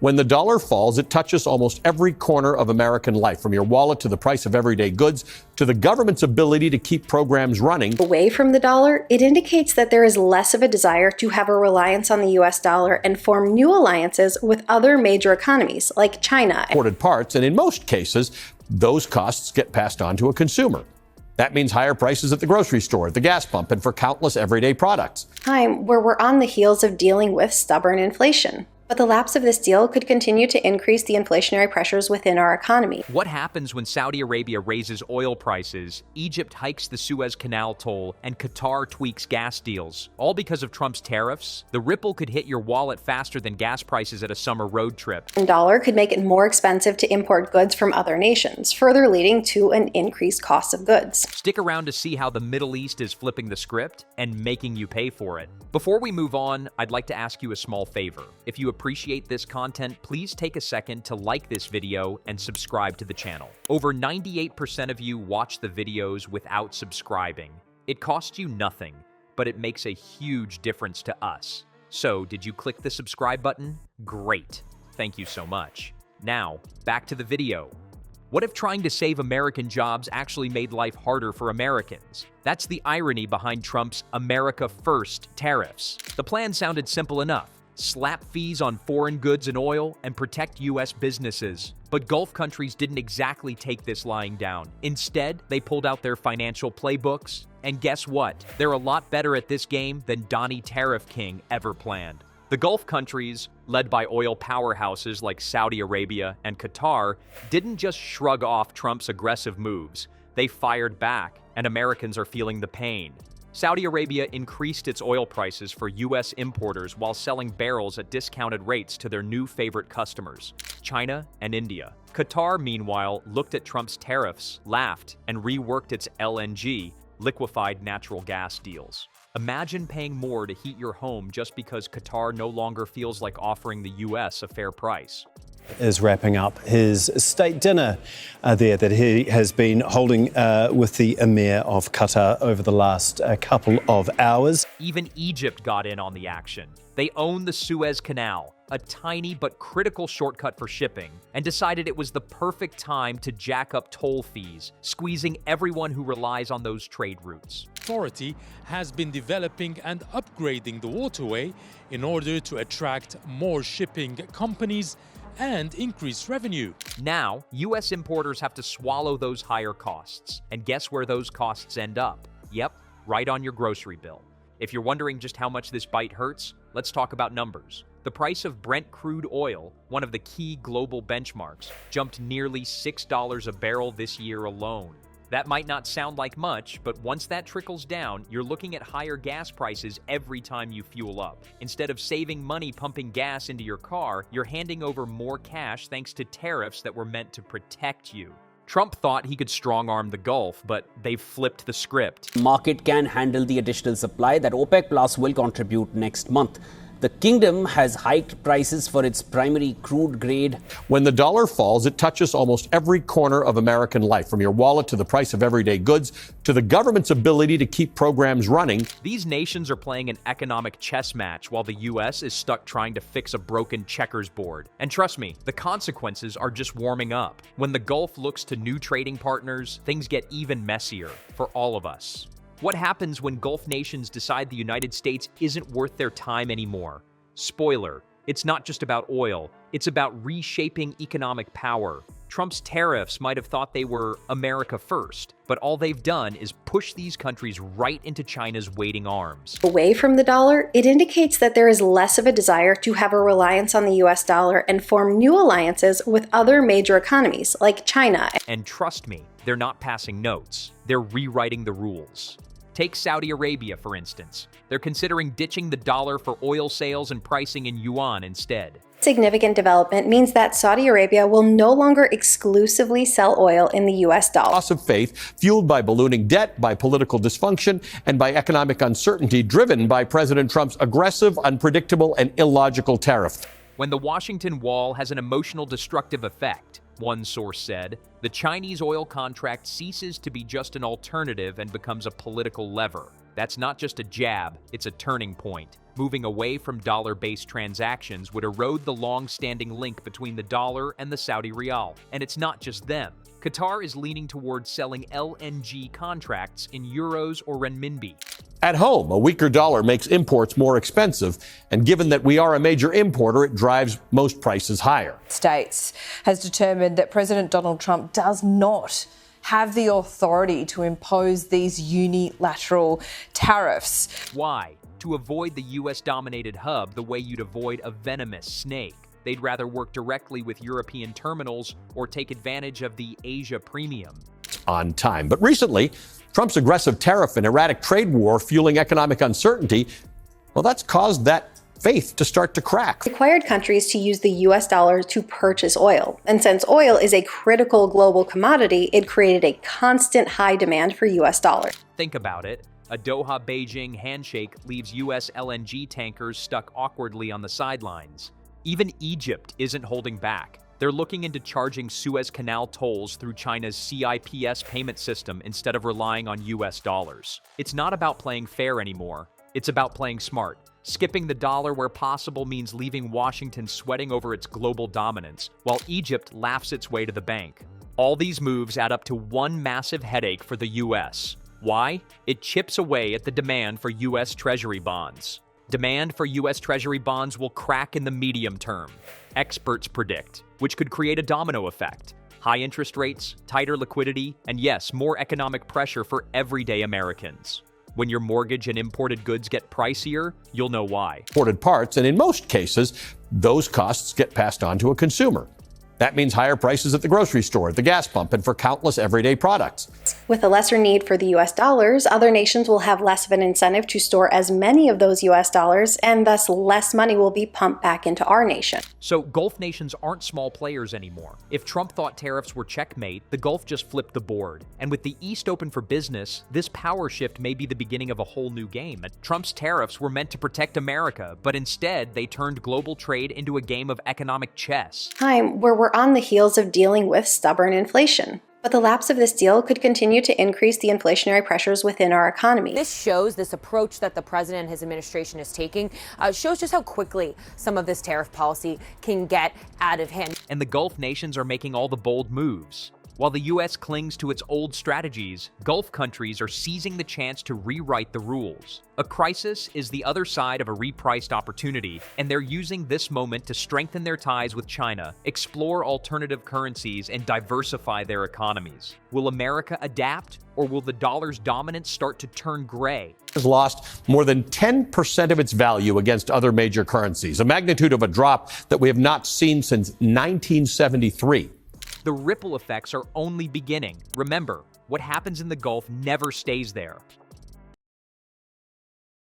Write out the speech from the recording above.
When the dollar falls, it touches almost every corner of American life, from your wallet to the price of everyday goods to the government's ability to keep programs running. Away from the dollar, it indicates that there is less of a desire to have a reliance on the US dollar and form new alliances with other major economies like China. Imported parts, and in most cases, those costs get passed on to a consumer. That means higher prices at the grocery store, at the gas pump, and for countless everyday products. Time where we're on the heels of dealing with stubborn inflation. But the lapse of this deal could continue to increase the inflationary pressures within our economy. What happens when Saudi Arabia raises oil prices, Egypt hikes the Suez Canal toll, and Qatar tweaks gas deals? All because of Trump's tariffs? The ripple could hit your wallet faster than gas prices at a summer road trip. The dollar could make it more expensive to import goods from other nations, further leading to an increased cost of goods. Stick around to see how the Middle East is flipping the script and making you pay for it. Before we move on, I'd like to ask you a small favor. If you appreciate this content, please take a second to like this video and subscribe to the channel. Over 98% of you watch the videos without subscribing. It costs you nothing, but it makes a huge difference to us. So, did you click the subscribe button? Great. Thank you so much. Now, back to the video. What if trying to save American jobs actually made life harder for Americans? That's the irony behind Trump's America First tariffs. The plan sounded simple enough. Slap fees on foreign goods and oil, and protect U.S. businesses. But Gulf countries didn't exactly take this lying down. Instead, they pulled out their financial playbooks, and guess what? They're a lot better at this game than Donnie Tariff King ever planned. The Gulf countries, led by oil powerhouses like Saudi Arabia and Qatar, didn't just shrug off Trump's aggressive moves. They fired back, and Americans are feeling the pain. Saudi Arabia increased its oil prices for U.S. importers while selling barrels at discounted rates to their new favorite customers, China and India. Qatar, meanwhile, looked at Trump's tariffs, laughed, and reworked its LNG, liquefied natural gas deals. Imagine paying more to heat your home just because Qatar no longer feels like offering the U.S. a fair price. Is wrapping up his state dinner there that he has been holding with the Emir of Qatar over the last couple of hours. Even Egypt got in on the action. They own the Suez Canal, a tiny but critical shortcut for shipping, and decided it was the perfect time to jack up toll fees, squeezing everyone who relies on those trade routes. Authority has been developing and upgrading the waterway in order to attract more shipping companies and increase revenue. Now, U.S. importers have to swallow those higher costs. And guess where those costs end up? Yep, right on your grocery bill. If you're wondering just how much this bite hurts, let's talk about numbers. The price of Brent crude oil, one of the key global benchmarks, jumped nearly $6 a barrel this year alone. That might not sound like much, but once that trickles down, you're looking at higher gas prices every time you fuel up. Instead of saving money pumping gas into your car, you're handing over more cash thanks to tariffs that were meant to protect you. Trump thought he could strong-arm the Gulf, but they've flipped the script. Market can handle the additional supply that OPEC Plus will contribute next month. The kingdom has hiked prices for its primary crude grade. When the dollar falls, it touches almost every corner of American life, from your wallet to the price of everyday goods to the government's ability to keep programs running. These nations are playing an economic chess match while the U.S. is stuck trying to fix a broken checkers board. And trust me, the consequences are just warming up. When the Gulf looks to new trading partners, things get even messier for all of us. What happens when Gulf nations decide the United States isn't worth their time anymore? Spoiler, it's not just about oil, it's about reshaping economic power. Trump's tariffs might have thought they were America first, but all they've done is push these countries right into China's waiting arms. Away from the dollar, it indicates that there is less of a desire to have a reliance on the US dollar and form new alliances with other major economies like China. And trust me, they're not passing notes. They're rewriting the rules. Take Saudi Arabia, for instance. They're considering ditching the dollar for oil sales and pricing in yuan instead. Significant development means that Saudi Arabia will no longer exclusively sell oil in the US dollar. Loss of faith fueled by ballooning debt, by political dysfunction, and by economic uncertainty driven by President Trump's aggressive, unpredictable, and illogical tariff. When the Washington Wall has an emotional destructive effect, one source said, the Chinese oil contract ceases to be just an alternative and becomes a political lever. That's not just a jab, it's a turning point. Moving away from dollar-based transactions would erode the long-standing link between the dollar and the Saudi riyal. And it's not just them. Qatar is leaning towards selling LNG contracts in euros or renminbi. At home, a weaker dollar makes imports more expensive, and given that we are a major importer, it drives most prices higher. States has determined that President Donald Trump does not have the authority to impose these unilateral tariffs. Why? To avoid the US-dominated hub the way you'd avoid a venomous snake. They'd rather work directly with European terminals or take advantage of the Asia premium. On time. But recently, Trump's aggressive tariff and erratic trade war fueling economic uncertainty, well, that's caused that faith to start to crack. Required countries to use the US dollar to purchase oil. And since oil is a critical global commodity, it created a constant high demand for US dollars. Think about it. A Doha-Beijing handshake leaves US LNG tankers stuck awkwardly on the sidelines. Even Egypt isn't holding back. They're looking into charging Suez Canal tolls through China's CIPS payment system instead of relying on US dollars. It's not about playing fair anymore. It's about playing smart. Skipping the dollar where possible means leaving Washington sweating over its global dominance, while Egypt laughs its way to the bank. All these moves add up to one massive headache for the US. Why? It chips away at the demand for US Treasury bonds. Demand for US Treasury bonds will crack in the medium term, experts predict, which could create a domino effect. High interest rates, tighter liquidity, and yes, more economic pressure for everyday Americans. When your mortgage and imported goods get pricier, you'll know why. Imported parts, and in most cases, those costs get passed on to a consumer. That means higher prices at the grocery store, at the gas pump, and for countless everyday products. With a lesser need for the US dollars, other nations will have less of an incentive to store as many of those US dollars, and thus less money will be pumped back into our nation. So Gulf nations aren't small players anymore. If Trump thought tariffs were checkmate, the Gulf just flipped the board. And with the East open for business, this power shift may be the beginning of a whole new game. Trump's tariffs were meant to protect America, but instead they turned global trade into a game of economic chess. Time where we're on the heels of dealing with stubborn inflation. But the lapse of this deal could continue to increase the inflationary pressures within our economy. This approach that the president and his administration is taking shows just how quickly some of this tariff policy can get out of hand. And the Gulf nations are making all the bold moves. While the U.S. clings to its old strategies, Gulf countries are seizing the chance to rewrite the rules. A crisis is the other side of a repriced opportunity, and they're using this moment to strengthen their ties with China, explore alternative currencies, and diversify their economies. Will America adapt, or will the dollar's dominance start to turn gray? Has lost more than 10% of its value against other major currencies, a magnitude of a drop that we have not seen since 1973. The ripple effects are only beginning. Remember, what happens in the Gulf never stays there.